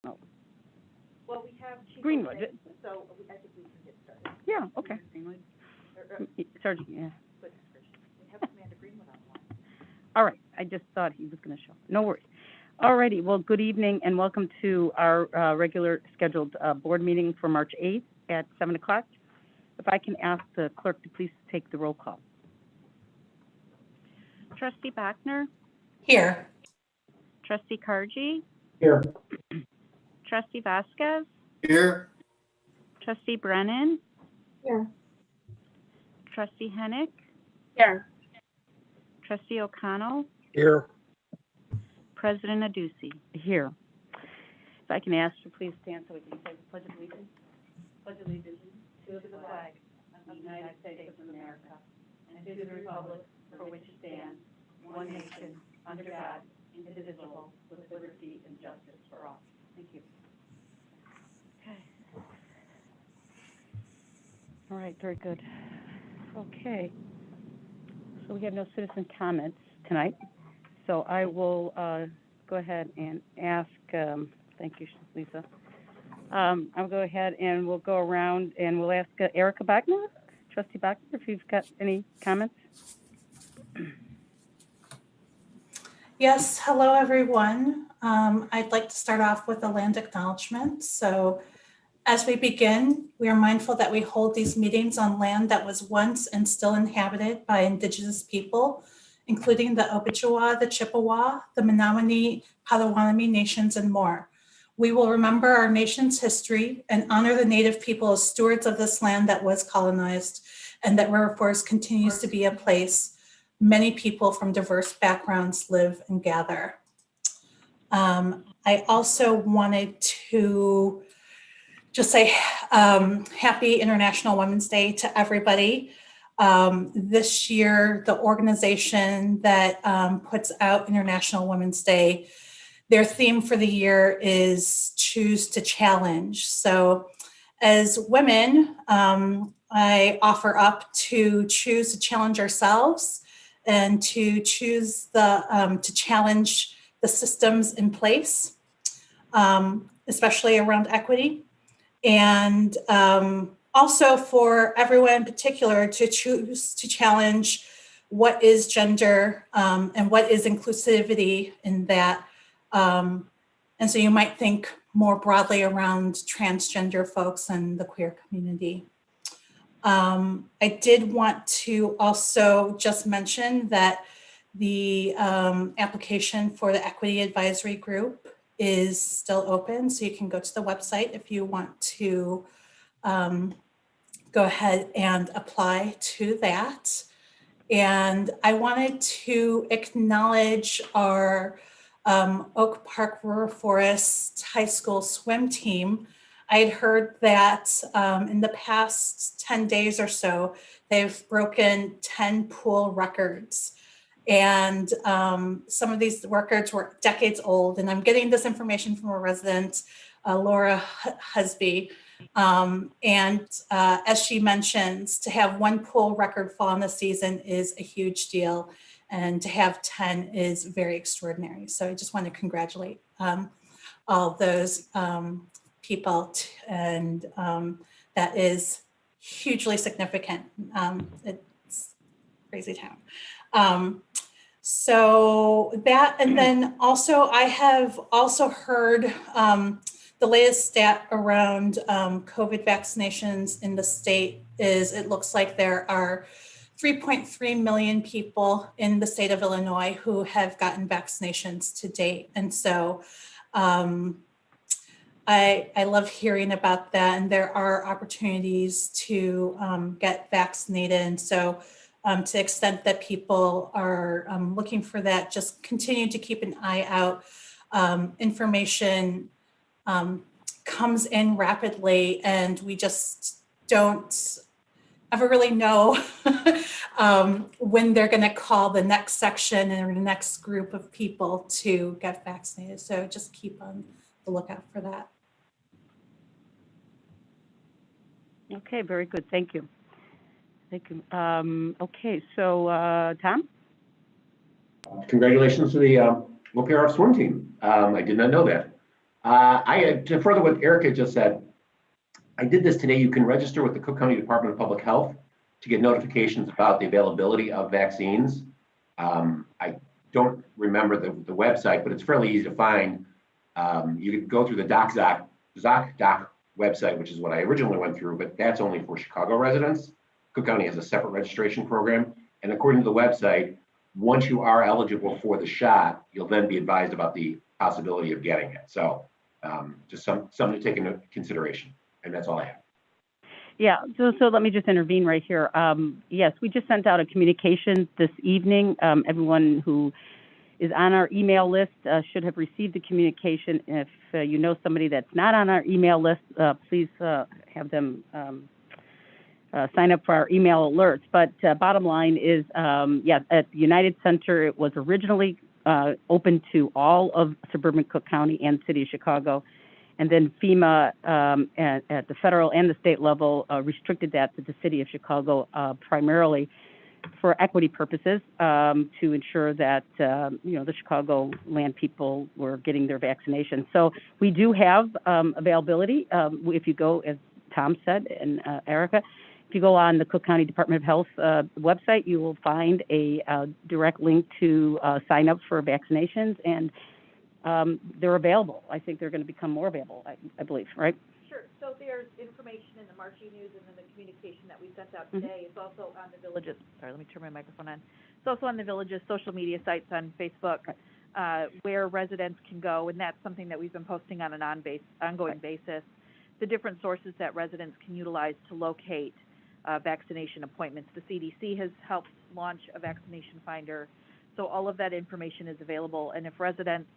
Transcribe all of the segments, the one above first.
No, Well, we have Chief Greenwood. O'Shea, so I think we can get started. Yeah, okay. Greenwood, Sergeant, yeah. we have Commander Greenwood on the line. All right, I just thought he was going to show. No worries. All righty, well, good evening and welcome to our regular scheduled board meeting for March 8th at 7 o'clock. If I can ask the clerk to please take the roll call. Trustee Bachner, Here. Trustee Kargi, Here. Trustee Vasquez, Here. Trustee Brennan, Here. Trustee Hennick, Here. Trustee O'Connell, Here. President Aducey, here. If I can ask you please stand so we can say the Pledge of Allegiance. Pledge allegiance to the flag of the United States of America and to the republic for which it stands, one nation, under God, indivisible, with liberty and justice for all. Thank you. Okay. All right, very good. Okay. So we have no citizen comments tonight. So I will go ahead and ask, thank you, Lisa. I'll go ahead and we'll go around and we'll ask Erica Bachner, Trustee Bachner, if you've got any comments. Yes, hello everyone. I'd like to start off with a land acknowledgement. So as we begin, we are mindful that we hold these meetings on land that was once and still inhabited by Indigenous people, including the Obichawa, the Chippewa, the Menominee, Potawatomi nations, and more. We will remember our nation's history and honor the Native people as stewards of this land that was colonized, and that River Forest continues to be a place many people from diverse backgrounds live and gather. I also wanted to just say happy International Women's Day to everybody. This year, the organization that puts out International Women's Day, their theme for the year is Choose to Challenge. So as women, I offer up to choose to challenge ourselves and to choose to challenge the systems in place, especially around equity. And also for everyone in particular to choose to challenge what is gender and what is inclusivity in that. And so you might think more broadly around transgender folks and the queer community. I did want to also just mention that the application for the Equity Advisory Group is still open. So you can go to the website if you want to go ahead and apply to that. And I wanted to acknowledge our Oak Park River Forest High School swim team. I had heard that in the past 10 days or so, they've broken 10 pool records. And some of these records were decades old. And I'm getting this information from a resident, Laura Husby. As she mentions, to have one pool record fall in the season is a huge deal. And to have 10 is very extraordinary. So I just want to congratulate all those people. And that is hugely significant. It's crazy town. So that, and then also I have also heard the latest stat around COVID vaccinations in the state is it looks like there are 3.3 million people in the state of Illinois who have gotten vaccinations to date. And so I love hearing about that, and there are opportunities to get vaccinated. And so to the extent that people are looking for that, just continue to keep an eye out. Information comes in rapidly, and we just don't ever really know when they're going to call the next section or the next group of people to get vaccinated. So just keep on the lookout for that. Okay, very good. Thank you. Thank you. Okay, so Tom? Congratulations to the OPRF swim team. I did not know that. To further what Erica just said, I did this today. You can register with the Cook County Department of Public Health to get notifications about the availability of vaccines. I don't remember the website, but it's fairly easy to find. You can go through the ZocDoc website, which is what I originally went through, but that's only for Chicago residents. Cook County has a separate registration program. And according to the website, once you are eligible for the shot, you'll then be advised about the possibility of getting it. So just something to take into consideration. And that's all I have. Yeah, so let me just intervene right here. Yes, we just sent out a communication this evening. Everyone who is on our email list should have received the communication. If you know somebody that's not on our email list, please have them sign up for our email alerts. But bottom line is, yes, at the United Center, it was originally open to all of suburban Cook County and City of Chicago. And then FEMA at the federal and the state level restricted that to the City of Chicago primarily for equity purposes to ensure that, the Chicago land people were getting their vaccination. So we do have availability. If you go, as Tom said, and Erica, if you go on the Cook County Department of Health website, you will find a direct link to sign up for vaccinations, and they're available. I think they're going to become more available, I believe, right? Sure. So there's information in the Marching News and then the communication that we sent out today. It's also on the village's, sorry, let me turn my microphone on. It's also on the village's social media sites on Facebook, where residents can go, and that's something that we've been posting on an ongoing basis. The different sources that residents can utilize to locate vaccination appointments. The CDC has helped launch a vaccination finder. So all of that information is available, and if residents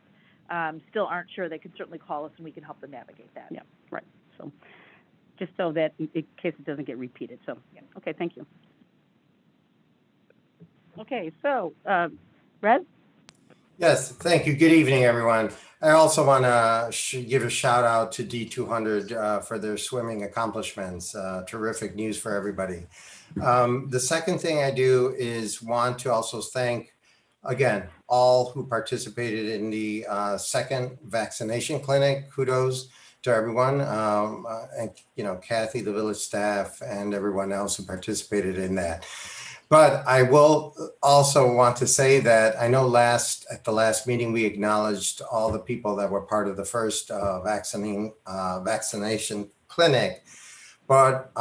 still aren't sure, they can certainly call us and we can help them navigate that. Yeah, right. So just so that in case it doesn't get repeated. So, yeah. Okay, thank you. Okay, so, Red? Yes, thank you. Good evening, everyone. I also want to give a shout out to D200 for their swimming accomplishments. Terrific news for everybody. The second thing I do is want to also thank, again, all who participated in the second vaccination clinic. Kudos to everyone, and Kathy, the village staff, and everyone else who participated in that. But I will also want to say that I know at the last meeting, we acknowledged all the people that were part of the first vaccination clinic. But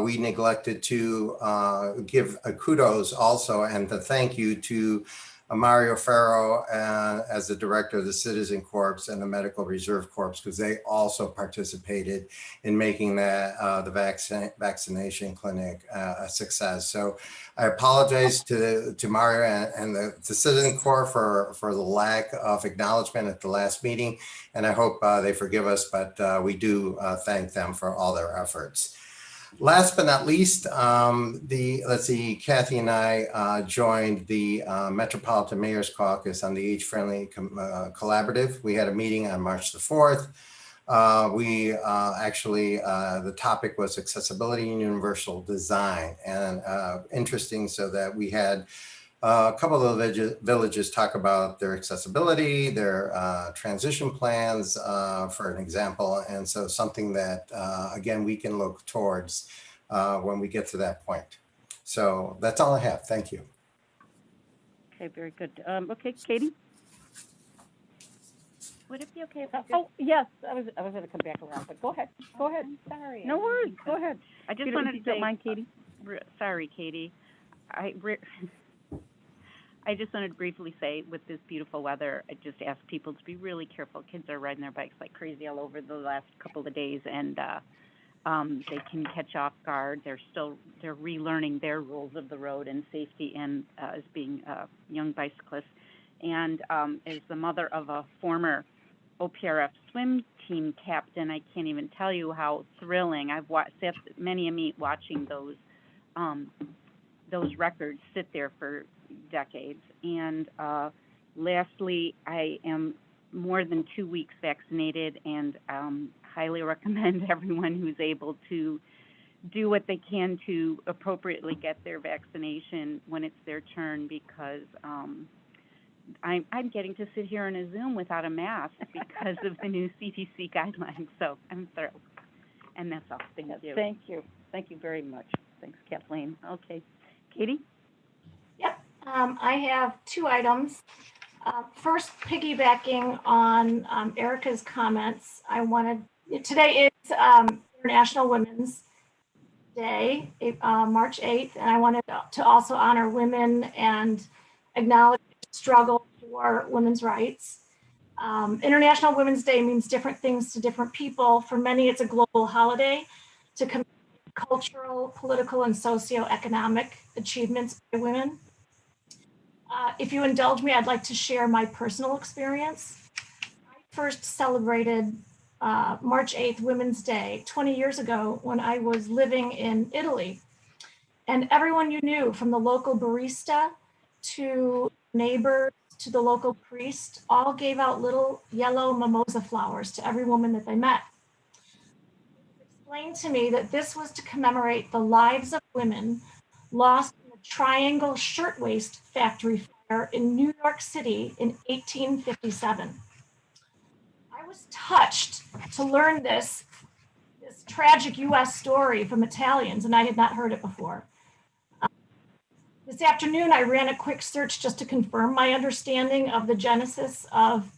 we neglected to give a kudos also and to thank you to Mario Ferro as the director of the Citizen Corps and the Medical Reserve Corps, because they also participated in making the vaccination clinic a success. So I apologize to Mario and the Citizen Corps for the lack of acknowledgement at the last meeting, and I hope they forgive us, but we do thank them for all their efforts. Last but not least, Kathy and I joined the Metropolitan Mayor's Caucus on the Age-Friendly Collaborative. We had a meeting on March the 4th. The topic was accessibility and universal design. And interesting, so that we had a couple of villages talk about their accessibility, their transition plans, for an example. And so something that, again, we can look towards when we get to that point. So that's all I have. Thank you. Okay, very good. Okay, Katie? Would it be okay if we Oh, yes, I was going to come back around, but go ahead. Go ahead. I'm sorry. No worries. Go ahead. I just If wanted you to don't say, mind, Katie. sorry, Katie. I just wanted to briefly say, with this beautiful weather, I just ask people to be really careful. Kids are riding their bikes like crazy all over the last couple of days, and they can catch off guard. They're relearning their rules of the road and safety, and as being young bicyclists. And as the mother of a former OPRF swim team captain, I can't even tell you how thrilling. I've sat many a meet watching those records sit there for decades. And lastly, I am more than 2 weeks vaccinated, and highly recommend everyone who's able to do what they can to appropriately get their vaccination when it's their turn, because I'm getting to sit here in a Zoom without a mask because of the new CDC guidelines, so I'm thrilled. And that's all. Thank you. Thank you. Thank you very much. Thanks, Kathleen. Okay. Katie? Yep, I have two items. First, piggybacking on Erica's comments, today is International Women's Day, March 8th, and I wanted to also honor women and acknowledge the struggle for women's rights. International Women's Day means different things to different people. For many, it's a global holiday to commemorate cultural, political, and socioeconomic achievements by women. If you indulge me, I'd like to share my personal experience. I first celebrated March 8th, Women's Day, 20 years ago when I was living in Italy. And everyone you knew, from the local barista to neighbors to the local priest, all gave out little yellow mimosa flowers to every woman that they met. It was explained to me that this was to commemorate the lives of women lost in the Triangle Shirtwaist Factory fire in New York City in 1857. I was touched to learn this tragic US story from Italians, and I had not heard it before. This afternoon, I ran a quick search just to confirm my understanding of the genesis of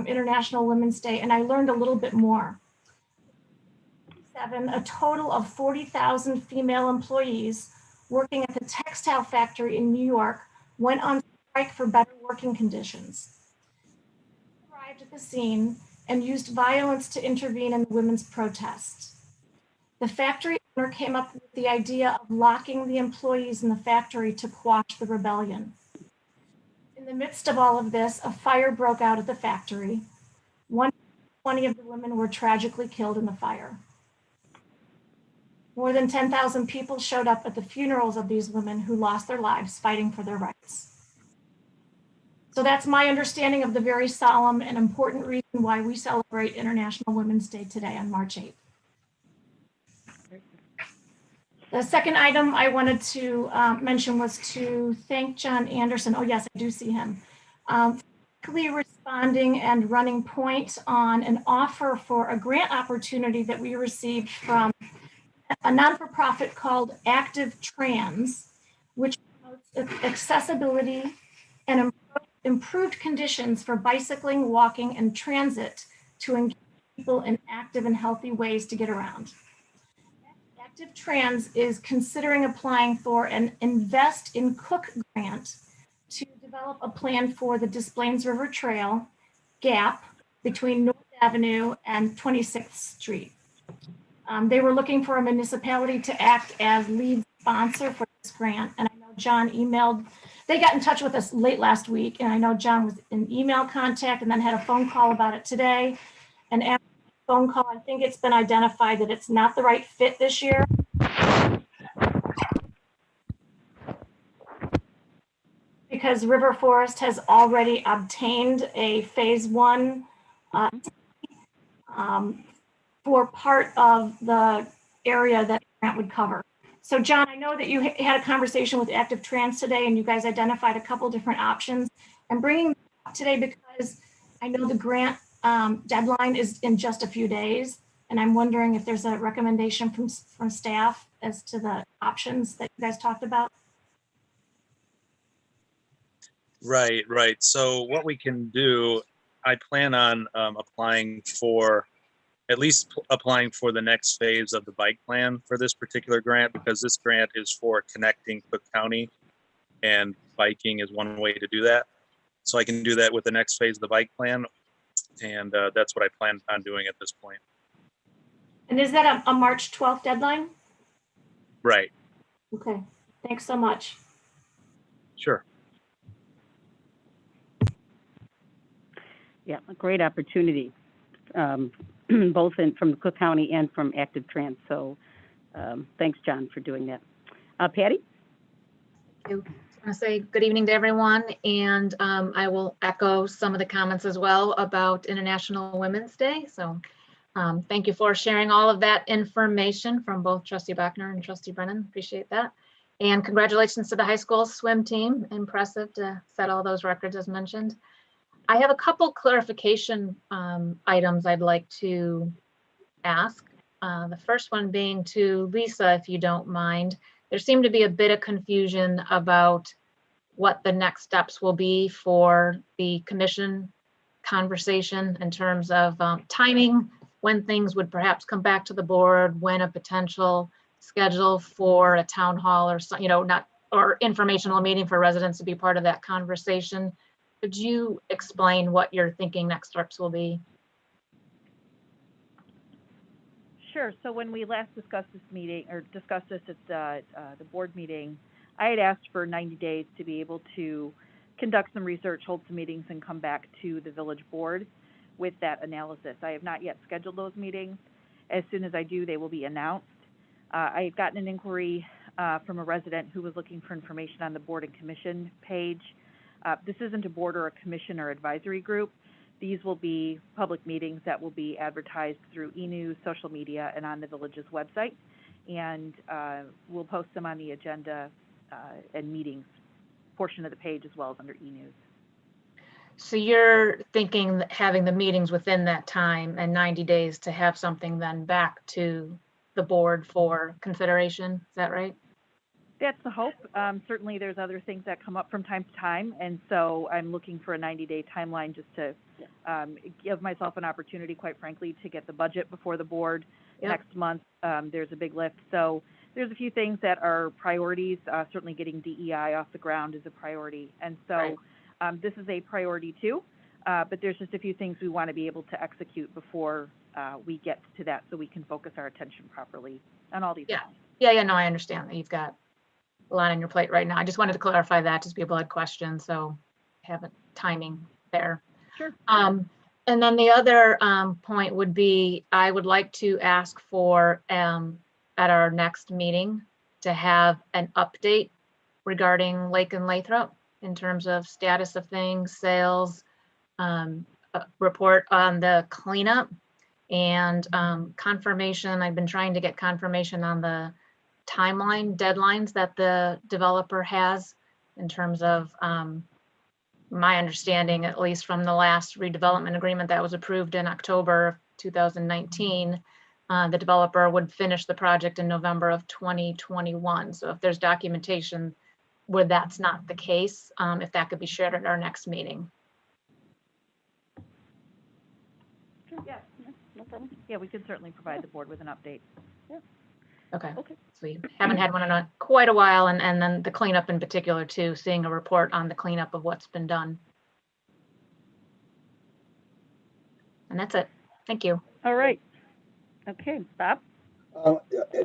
International Women's Day, and I learned a little bit more. A total of 40,000 female employees working at the textile factory in New York went on strike for better working conditions. They arrived at the scene and used violence to intervene in the women's protest. The factory owner came up with the idea of locking the employees in the factory to quash the rebellion. In the midst of all of this, a fire broke out at the factory. 120 of the women were tragically killed in the fire. More than 10,000 people showed up at the funerals of these women who lost their lives fighting for their rights. So that's my understanding of the very solemn and important reason why we celebrate International Women's Day today on March 8th. The second item I wanted to mention was to thank John Anderson. Oh yes, I do see him. Quickly responding and running point on an offer for a grant opportunity that we received from a non-for-profit called Active Trans, which promotes accessibility and improved conditions for bicycling, walking, and transit to engage people in active and healthy ways to get around. Active Trans is considering applying for an Invest in Cook grant to develop a plan for the Des Plaines River Trail gap between North Avenue and 26th Street. They were looking for a municipality to act as lead sponsor for this grant. And I know John they got in touch with us late last week, and I know John was in email contact and then had a phone call about it today. And after the phone call, I think it's been identified that it's not the right fit this year. Because River Forest has already obtained a phase 1 for part of the area that the grant would cover. So John, I know that you had a conversation with Active Trans today and you guys identified a couple different options. I'm bringing up today because I know the grant deadline is in just a few days. And I'm wondering if there's a recommendation from staff as to the options that you guys talked about. Right. So what we can do, I plan on applying for the next phase of the bike plan for this particular grant, because this grant is for connecting Cook County, and biking is one way to do that. So I can do that with the next phase of the bike plan, and that's what I plan on doing at this point. And is that a March 12th deadline? Right. Okay, thanks so much. Sure. Yeah, a great opportunity, both from Cook County and from Active Trans. So thanks, John, for doing that. Patty? Thank you. I want to say good evening to everyone, and I will echo some of the comments as well about International Women's Day. So thank you for sharing all of that information from both Trustee Bachner and Trustee Brennan. Appreciate that. And congratulations to the high school swim team. Impressive to set all those records as mentioned. I have a couple clarification items I'd like to ask. The first one being to Lisa, if you don't mind. There seemed to be a bit of confusion about what the next steps will be for the commission conversation in terms of timing, when things would perhaps come back to the board, when a potential schedule for a town hall or, not, or informational meeting for residents to be part of that conversation. Could you explain what you're thinking next steps will be? Sure. So when we last discussed this meeting, or discussed this at the board meeting, I had asked for 90 days to be able to conduct some research, hold some meetings, and come back to the village board with that analysis. I have not yet scheduled those meetings. As soon as I do, they will be announced. I had gotten an inquiry from a resident who was looking for information on the board and commission page. This isn't a board or a commission or advisory group. These will be public meetings that will be advertised through e-news, social media, and on the village's website. And we'll post them on the agenda and meetings portion of the page as well as under e-news. So you're thinking that having the meetings within that time and 90 days to have something then back to the board for consideration, is that right? That's the hope. Certainly there's other things that come up from time to time, and so I'm looking for a 90-day timeline just to give myself an opportunity, quite frankly, to get the budget before the board. Yep. Next month. There's a big lift, so there's a few things that are priorities. Certainly getting DEI off the ground is a priority, and so Right. This is a priority too, but there's just a few things we want to be able to execute before we get to that, so we can focus our attention properly on all these things. Yeah, no, I understand that you've got a lot on your plate right now. I just wanted to clarify that, just people had questions, so have a timing there. Sure. And then the other point would be, I would like to ask for, at our next meeting, to have an update regarding Lake and Lathrop in terms of status of things, sales, a report on the cleanup, and confirmation. I've been trying to get confirmation on the timeline deadlines that the developer has in terms of my understanding, at least from the last redevelopment agreement that was approved in October of 2019, the developer would finish the project in November of 2021. So if there's documentation where that's not the case, if that could be shared at our next meeting. Yeah, no problem. Yeah, we can certainly provide the board with an update. Okay. Okay. So we haven't had one in quite a while, and then the cleanup in particular too, seeing a report on the cleanup of what's been done. And that's it. Thank you. All right. Okay, Bob?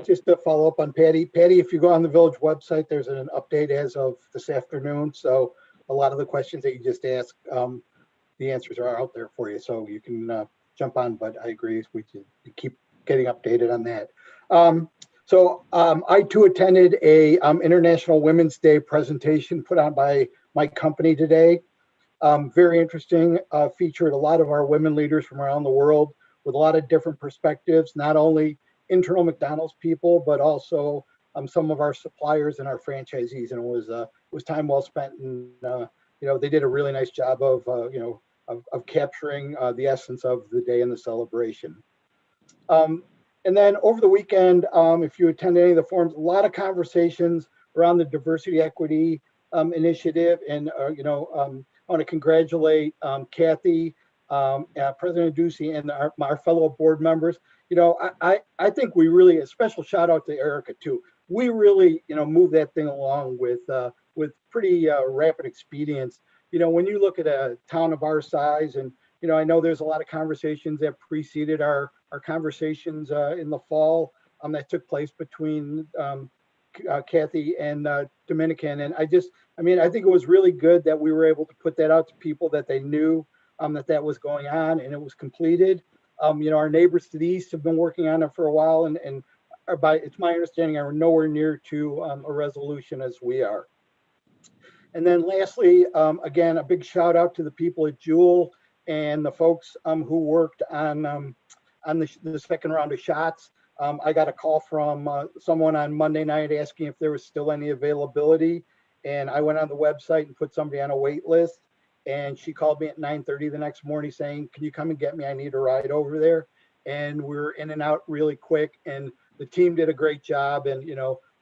Just to follow up on Patty. Patty, if you go on the village website, there's an update as of this afternoon. So a lot of the questions that you just asked, the answers are out there for you. So you can jump on, but I agree, we keep getting updated on that. I too attended a International Women's Day presentation put on by my company today. Very interesting, featured a lot of our women leaders from around the world with a lot of different perspectives, not only internal McDonald's people, but also some of our suppliers and our franchisees. And it was time well spent. And they did a really nice job of capturing the essence of the day and the celebration. And then over the weekend, if you attend any of the forums, a lot of conversations around the diversity equity initiative. And I want to congratulate Kathy, President Ducey, and our fellow board members. I think we really, a special shout out to Erica too. We really, move that thing along with pretty rapid expedience. When you look at a town of our size, and I know there's a lot of conversations that preceded our conversations in the fall that took place between Kathy and Dominican. And I think it was really good that we were able to put that out to people, that they knew that was going on and it was completed. Our neighbors to the east have been working on it for a while, and it's my understanding are nowhere near to a resolution as we are. And then lastly, again, a big shout out to the people at Jewel and the folks who worked on the second round of shots. I got a call from someone on Monday night asking if there was still any availability. And I went on the website and put somebody on a wait list. And she called me at 9:30 the next morning saying, can you come and get me? I need a ride over there. And we were in and out really quick. And the team did a great job. And,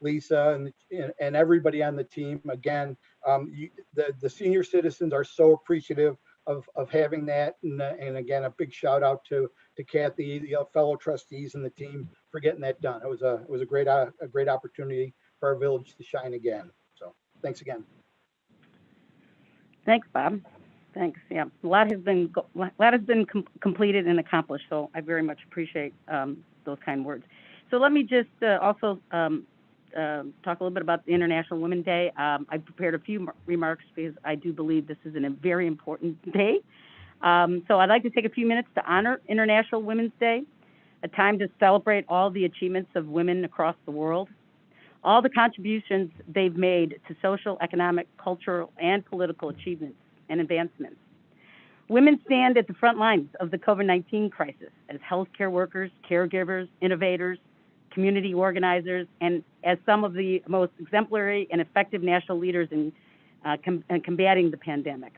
Lisa and everybody on the team, again, the senior citizens are so appreciative of having that. And again, a big shout out to Kathy, the fellow trustees and the team for getting that done. It was a great opportunity for our village to shine again. So thanks again. Thanks, Bob. Thanks. Yeah, a lot has been completed and accomplished. So I very much appreciate those kind words. So let me just also talk a little bit about the International Women's Day. I prepared a few remarks because I do believe this is a very important day. So I'd like to take a few minutes to honor International Women's Day, a time to celebrate all the achievements of women across the world, all the contributions they've made to social, economic, cultural, and political achievements and advancements. Women stand at the front lines of the COVID-19 crisis as healthcare workers, caregivers, innovators, community organizers, and as some of the most exemplary and effective national leaders in combating the pandemic.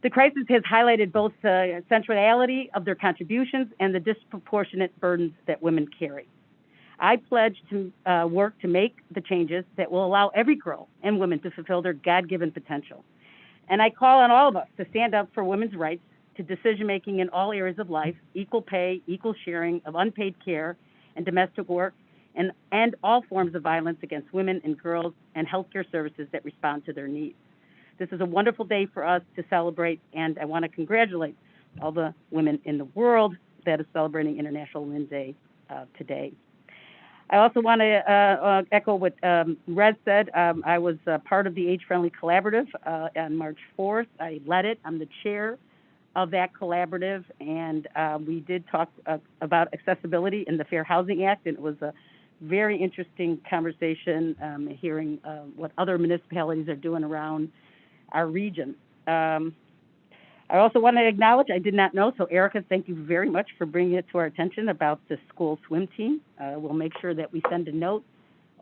The crisis has highlighted both the centrality of their contributions and the disproportionate burdens that women carry. I pledge to work to make the changes that will allow every girl and woman to fulfill their God-given potential. And I call on all of us to stand up for women's rights to decision-making in all areas of life, equal pay, equal sharing of unpaid care and domestic work, and all forms of violence against women and girls, and healthcare services that respond to their needs. This is a wonderful day for us to celebrate, and I want to congratulate all the women in the world that is celebrating International Women's Day today. I also want to echo what Rez said. I was part of the Age Friendly Collaborative on March 4th. I led it. I'm the chair of that collaborative, and we did talk about accessibility in the Fair Housing Act, and it was a very interesting conversation, hearing what other municipalities are doing around our region. I also want to acknowledge, I did not know, so Erica, thank you very much for bringing it to our attention about the school swim team. We'll make sure that we send a note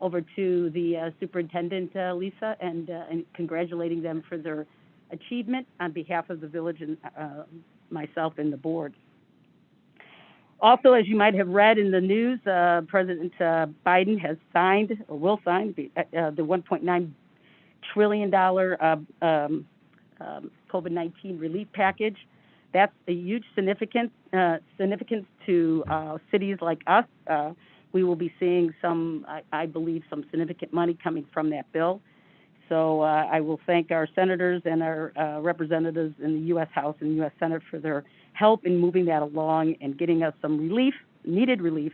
over to the superintendent, Lisa, and congratulating them for their achievement on behalf of the village and myself and the board. Also, as you might have read in the news, President Biden has signed, or will sign, the $1.9 trillion COVID-19 relief package. That's a huge significance to cities like us. We will be seeing I believe, some significant money coming from that bill. So I will thank our senators and our representatives in the U.S. House and U.S. Senate for their help in moving that along and getting us some relief, needed relief.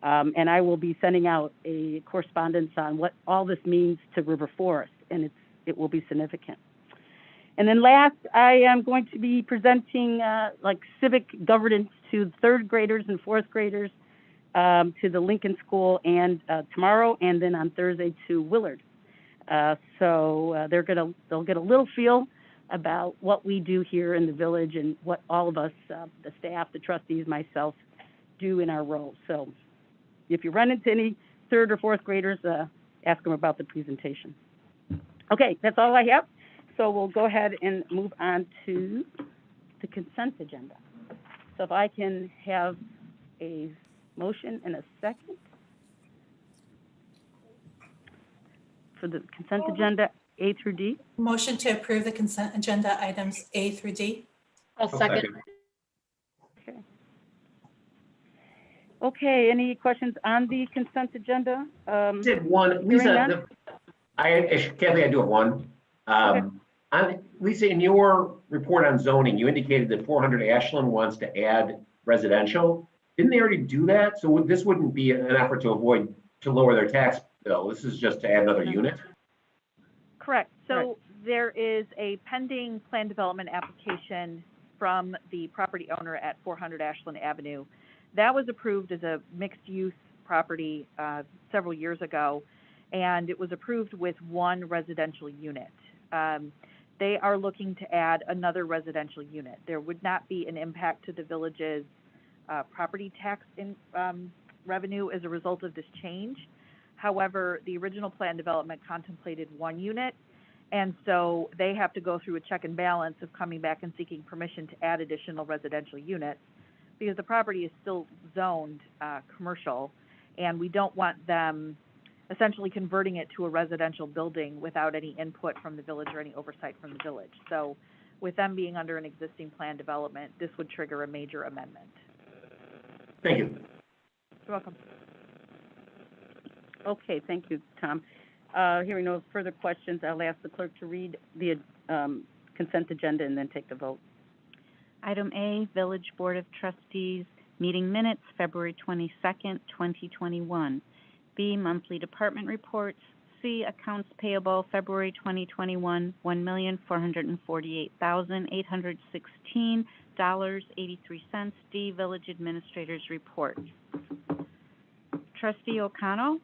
And I will be sending out a correspondence on what all this means to River Forest, and it will be significant. And then last, I am going to be presenting civic governance to third graders and fourth graders to the Lincoln School and tomorrow, and then on Thursday to Willard. So they'll get a little feel about what we do here in the village and what all of us, the staff, the trustees, myself, do in our roles. So if you run into any third or fourth graders, ask them about the presentation. Okay, that's all I have. So we'll go ahead and move on to the consent agenda. So if I can have a motion and a second for the consent agenda A through D. Motion to approve the consent agenda items A through D. I'll second. Okay. Okay, any questions on the consent agenda? Did one, Lisa, Kathy, I do have one. Lisa, in your report on zoning, you indicated that 400 Ashland wants to add residential. Didn't they already do that? So this wouldn't be an effort to lower their tax bill. This is just to add another unit? Correct. So there is a pending plan development application from the property owner at 400 Ashland Avenue. That was approved as a mixed-use property several years ago, and it was approved with one residential unit. They are looking to add another residential unit. There would not be an impact to the village's property tax revenue as a result of this change. However, the original plan development contemplated 1 unit, and so they have to go through a check and balance of coming back and seeking permission to add additional residential units, because the property is still zoned commercial, and we don't want them essentially converting it to a residential building without any input from the village or any oversight from the village. So with them being under an existing plan development, this would trigger a major amendment. Thank you. You're welcome. Okay, thank you, Tom. Hearing no further questions, I'll ask the clerk to read the consent agenda and then take the vote. Item A, Village Board of Trustees, meeting minutes, February 22nd, 2021. B, monthly department reports. C, accounts payable, February 2021, $1,448,816.83. D, village administrator's report. Trustee O'Connell?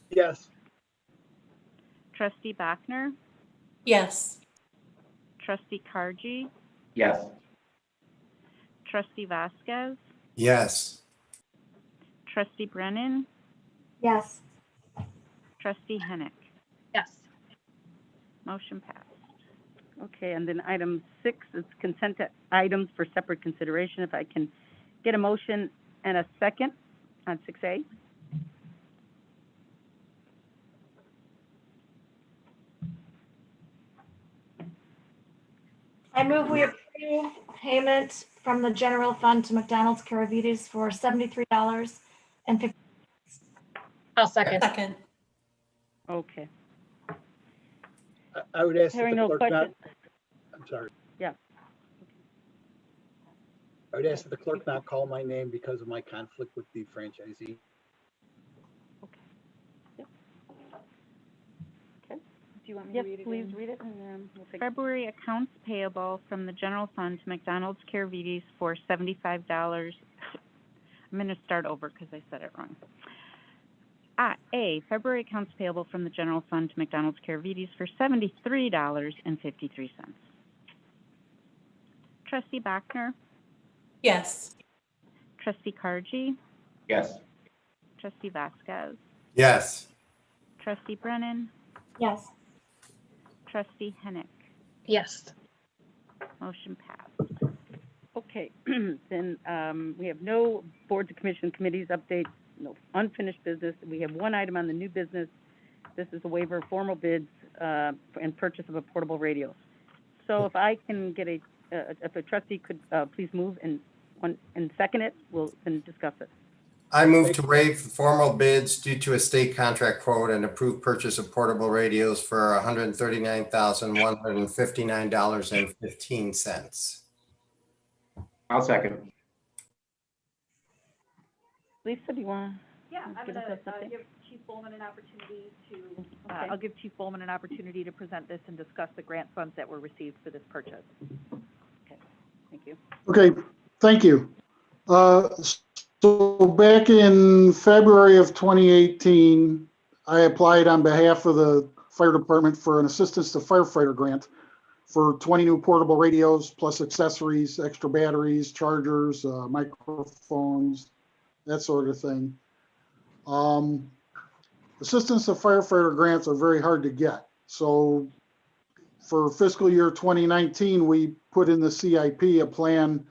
Yes. Trustee Bachner? Yes. Trustee Kargi? Yes. Trustee Vasquez? Yes. Trustee Brennan? Yes. Trustee Hennick? Yes. Motion passed. Okay, and then item 6 is consent items for separate consideration. If I can get a motion and a second on 6A. I move we approve payment from the general fund to McDonald's Caravitas for $73.50. I'll second. Second. Okay. I would ask that Hearing the no clerk not, questions. I'm sorry. Yeah. I would ask that the clerk not call my name because of my conflict with the franchisee. Do you want me Yes, to read it? please Please read it, and then we'll take. February accounts payable from the general fund to McDonald's Caravitas for $75. I'm going to start over because I said it wrong. A, February accounts payable from the general fund to McDonald's Caravitas for $73.53. Trustee Bachner? Yes. Trustee Kargi? Yes. Trustee Vasquez? Yes. Trustee Brennan? Yes. Trustee Hennick? Yes. Motion passed. Okay, then we have no boards and commission committees updates, no unfinished business. We have one item on the new business. This is a waiver of formal bids and purchase of a portable radio. So if I can get if a trustee could please move and second it, we'll then discuss it. I move to waive formal bids due to a state contract quote and approve purchase of portable radios for $139,159.15. I'll second. Lisa, do you want Yeah, I'm Give going us to something. give Chief Bowman an opportunity to, Okay. I'll give Chief Bowman an opportunity to present this and discuss the grant funds that were received for this purchase. Thank you. Okay, thank you. So back in February of 2018, I applied on behalf of the fire department for an assistance to firefighter grant for 20 new portable radios plus accessories, extra batteries, chargers, microphones, that sort of thing. Assistance to firefighter grants are very hard to get. So for fiscal year 2019, we put in the CIP a plan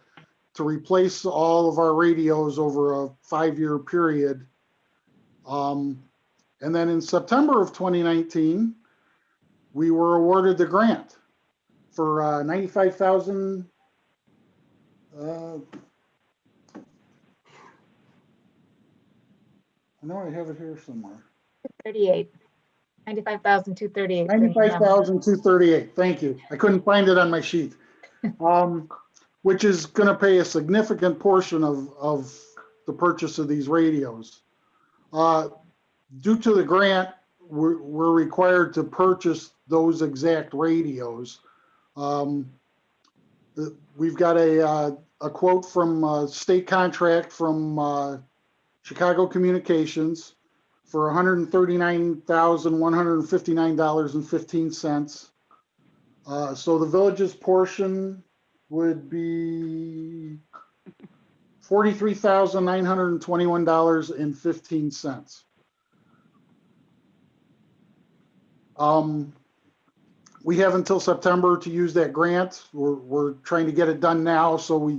to replace all of our radios over a 5-year period. And then in September of 2019, we were awarded the grant for $95,000. I know I have it here somewhere. 38. 95,238. 95,238. Thank you. I couldn't find it on my sheet. Which is going to pay a significant portion of the purchase of these radios. Due to the grant, we're required to purchase those exact radios. We've got a quote from a state contract from Chicago Communications for $139,159.15. So the village's portion would be $43,921.15. We have until September to use that grant. We're trying to get it done now, so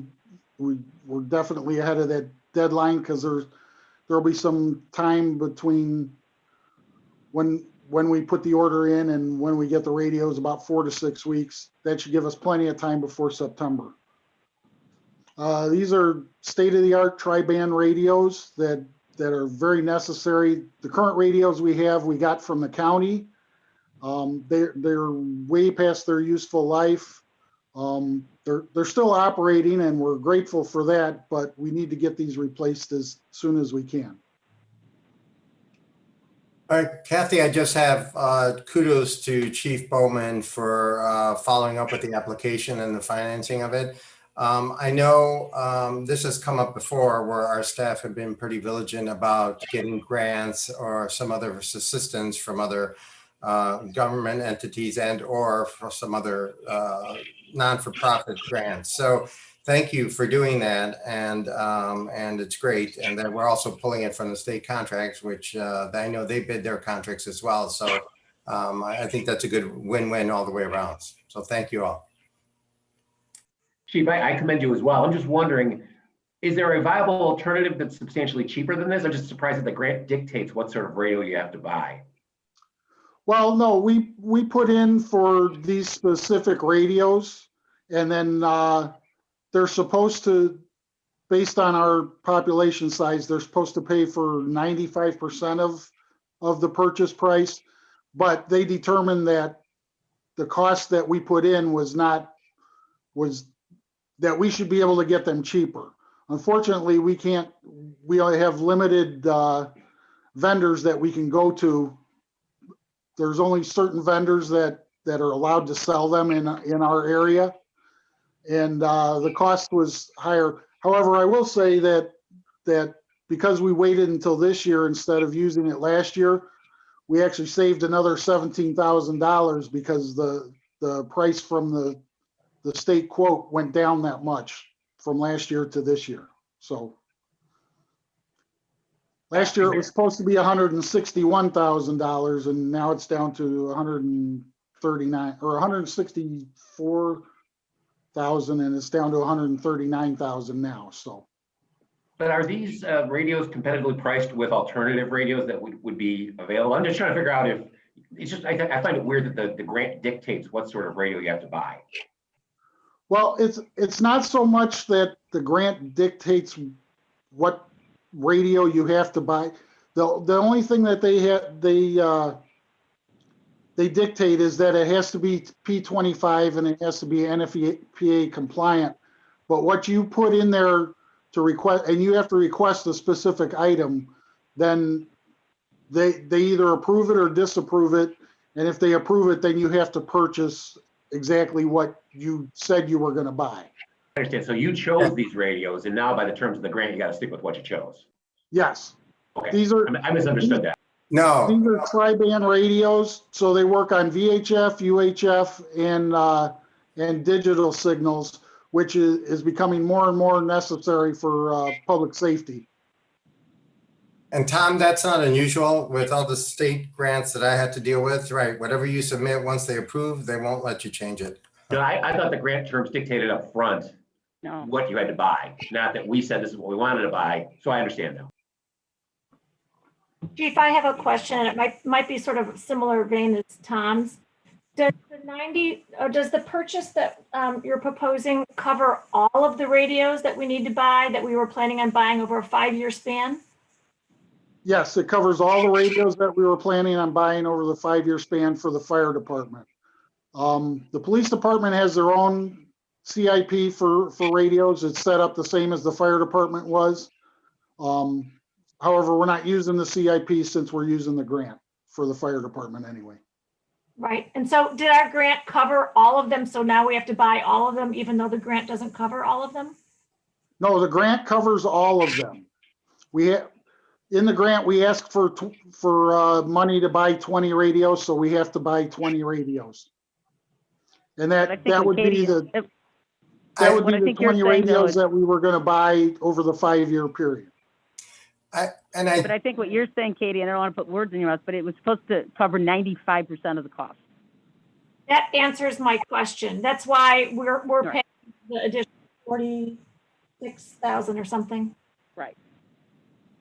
we're definitely ahead of that deadline because there'll be some time between when we put the order in and when we get the radios, about 4 to 6 weeks. That should give us plenty of time before September. These are state-of-the-art tri-band radios that are very necessary. The current radios we got from the county. They're way past their useful life. They're still operating and we're grateful for that, but we need to get these replaced as soon as we can. All right, Kathy, I just have kudos to Chief Bowman for following up with the application and the financing of it. I know this has come up before where our staff have been pretty vigilant about getting grants or some other assistance from other government entities and or for some other non-for-profit grants. So thank you for doing that, and it's great. And then we're also pulling it from the state contracts, which I know they bid their contracts as well. So I think that's a good win-win all the way around. So thank you all. Chief, I commend you as well. I'm just wondering, is there a viable alternative that's substantially cheaper than this? I'm just surprised that the grant dictates what sort of radio you have to buy. Well, no, we put in for these specific radios, and then they're supposed to, based on our population size, they're supposed to pay for 95% of the purchase price, but they determined that the cost that we put in was that we should be able to get them cheaper. Unfortunately, we only have limited vendors that we can go to. There's only certain vendors that are allowed to sell them in our area. And the cost was higher. However, I will say that because we waited until this year instead of using it last year, we actually saved another $17,000 because the price from the state quote went down that much from last year to this year. So last year it was supposed to be $161,000 and now it's down to 139 or 164,000 and it's down to 139,000 now. So. But are these radios competitively priced with alternative radios that would be available? I'm just trying to figure out if it's just, I find it weird that the grant dictates what sort of radio you have to buy. Well, it's not so much that the grant dictates what radio you have to buy. The only thing that they dictate is that it has to be P25 and it has to be NFPA compliant. But what you put in there to request, and you have to request a specific item, then they either approve it or disapprove it. And if they approve it, then you have to purchase exactly what you said you were going to buy. I understand. So you chose these radios, and now by the terms of the grant, you got to stick with what you chose. Yes. Okay. These are, I misunderstood that. No. These are tri-band radios, so they work on VHF, UHF, and digital signals, which is becoming more and more necessary for public safety. And Tom, that's not unusual with all the state grants that I had to deal with, right? Whatever you submit, once they approve, they won't let you change it. No, I thought the grant terms dictated up front what you had to buy, not that we said this is what we wanted to buy. So I understand now. Chief, I have a question, and it might be sort of similar vein as Tom's. Does the purchase that you're proposing cover all of the radios that we need to buy that we were planning on buying over a 5-year span? Yes, it covers all the radios that we were planning on buying over the 5-year span for the fire department. The police department has their own CIP for radios. It's set up the same as the fire department was. However, we're not using the CIP since we're using the grant for the fire department anyway. Right. And so did our grant cover all of them? So now we have to buy all of them, even though the grant doesn't cover all of them? No, the grant covers all of them. In the grant, we ask for money to buy 20 radios, so we have to buy 20 radios. And that would be That would What be I the think you're 20 saying, though, radios is, that we were going to buy over the 5-year period. but I think what you're saying, Katie, and I don't want to put words in your mouth, but it was supposed to cover 95% of the cost. That answers my question. That's why we're Right. paying the additional 46,000 or something. Right.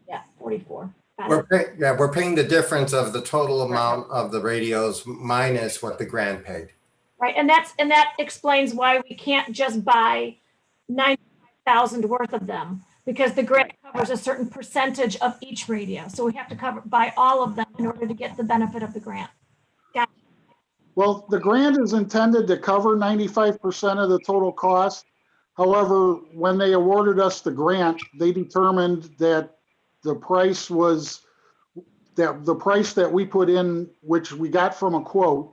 Yeah, 44. Got it. We're paying the difference of the total amount of the radios minus what the grant paid. Right, and that explains why we can't just buy 95,000 worth of them, because the grant covers a certain percentage of each radio. So we have to buy all of them in order to get the benefit of the grant. Well, the grant is intended to cover 95% of the total cost. However, when they awarded us the grant, they determined that the price that we put in, which we got from a quote,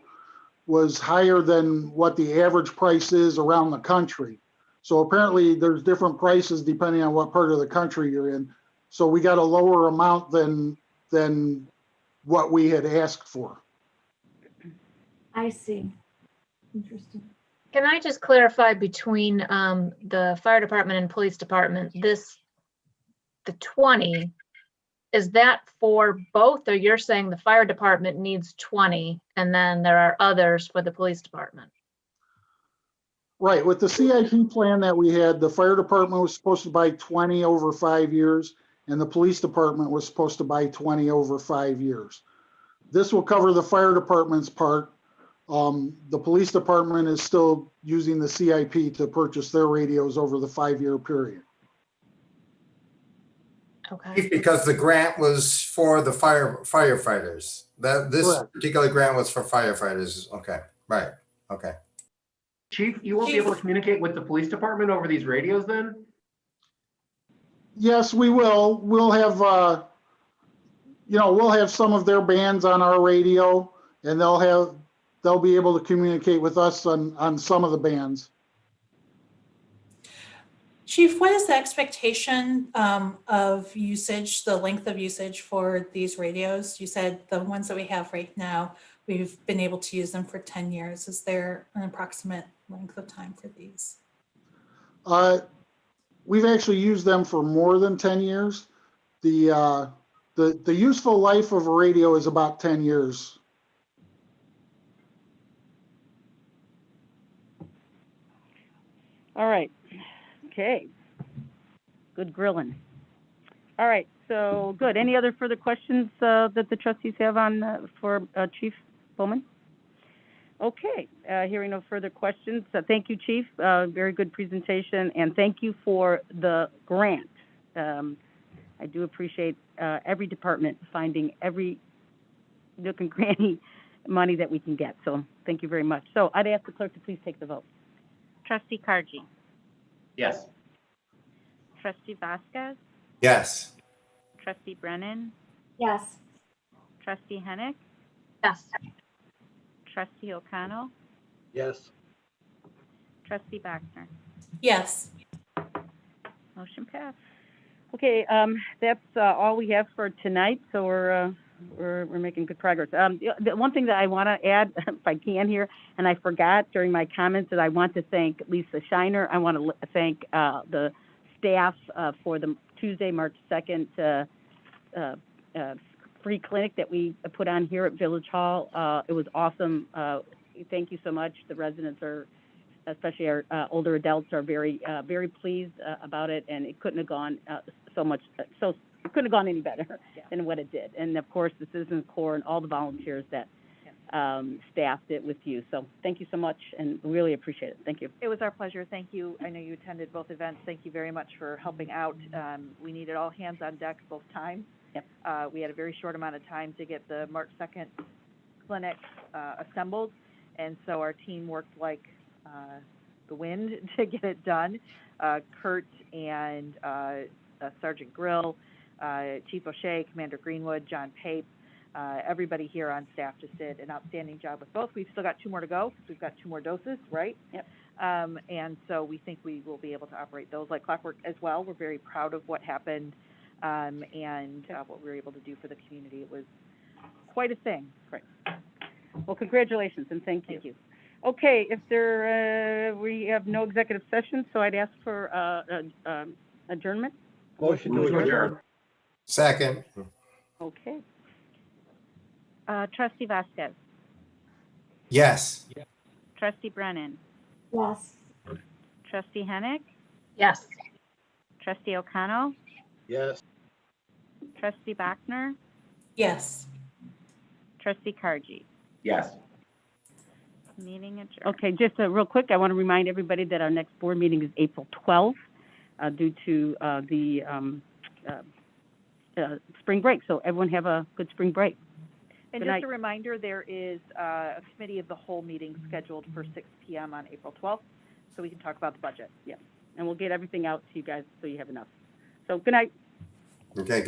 was higher than what the average price is around the country. So apparently there's different prices depending on what part of the country you're in. So we got a lower amount than what we had asked for. I see. Interesting. Can I just clarify between the fire department and police department, the 20, is that for both, or you're saying the fire department needs 20 and then there are others for the police department? Right, with the CIP plan that we had, the fire department was supposed to buy 20 over 5 years, and the police department was supposed to buy 20 over 5 years. This will cover the fire department's part. The police department is still using the CIP to purchase their radios over the 5-year period. Okay. Because the grant was for the firefighters. This Correct. particular grant was for firefighters. Okay, right, okay. Chief, you won't be able to communicate with the police department over these radios then? Yes, we will. We'll have, we'll have some of their bands on our radio, and they'll be able to communicate with us on some of the bands. Chief, what is the expectation of usage, the length of usage for these radios? You said the ones that we have right now, we've been able to use them for 10 years. Is there an approximate length of time for these? We've actually used them for more than 10 years. The useful life of a radio is about 10 years. All right. Okay. Good grilling. All right. So good. Any other further questions that the trustees have on for Chief Bowman? Okay. Hearing no further questions. Thank you, Chief. Very good presentation, and thank you for the grant. I do appreciate every department finding every nook and cranny money that we can get. So thank you very much. So I'd ask the clerk to please take the vote. Trustee Kargi. Yes. Trustee Vasquez. Yes. Trustee Brennan. Yes. Trustee Hennick. Yes. Trustee O'Connell. Yes. Trustee Baxter. Yes. Motion passed. Okay, that's all we have for tonight. So we're making good progress. The one thing that I want to add, if I can here, and I forgot during my comments, that I want to thank Lisa Shiner. I want to thank the staff for the Tuesday, March 2nd free clinic that we put on here at Village Hall. It was awesome. Thank you so much. The residents are, especially our older adults, are very pleased about it, and it couldn't have gone it couldn't have gone any better than what it did. And of course, the Citizens Corps and all the volunteers that staffed it with you. So thank you so much, and really appreciate it. Thank you. It was our pleasure. Thank you. I know you attended both events. Thank you very much for helping out. We needed all hands on deck both times. Yep. We had a very short amount of time to get the March 2nd clinic assembled, and so our team worked like the wind to get it done. Kurt and Sergeant Grill, Chief O'Shea, Commander Greenwood, John Pape, everybody here on staff just did an outstanding job with both. We've still got 2 more to go because we've got 2 more doses, right? Yep. And so we think we will be able to operate those like clockwork as well. We're very proud of what happened and what we were able to do for the community. It was quite a thing. Great. Well, congratulations and thank you. Thank you. Okay, if there, we have no executive session, so I'd ask for, adjournment. Motion Move to to adjourn. adjourn. Second. Okay. Trustee Vasquez, Yes. Trustee Brennan, Yes. Trustee Hennick, Yes. Trustee O'Connell, Yes. Trustee Bachner, Yes. Trustee Kargi. Yes. Meeting adjourned. Okay, just real quick, I want to remind everybody that our next board meeting is April 12th, due to the spring break. So everyone have a good spring break. And Good just night. a reminder, there is a committee of the whole meeting scheduled for 6 PM on April 12th, so we can talk about the budget. Yeah, and we'll get everything out to you guys so you have enough. So good night. Okay, good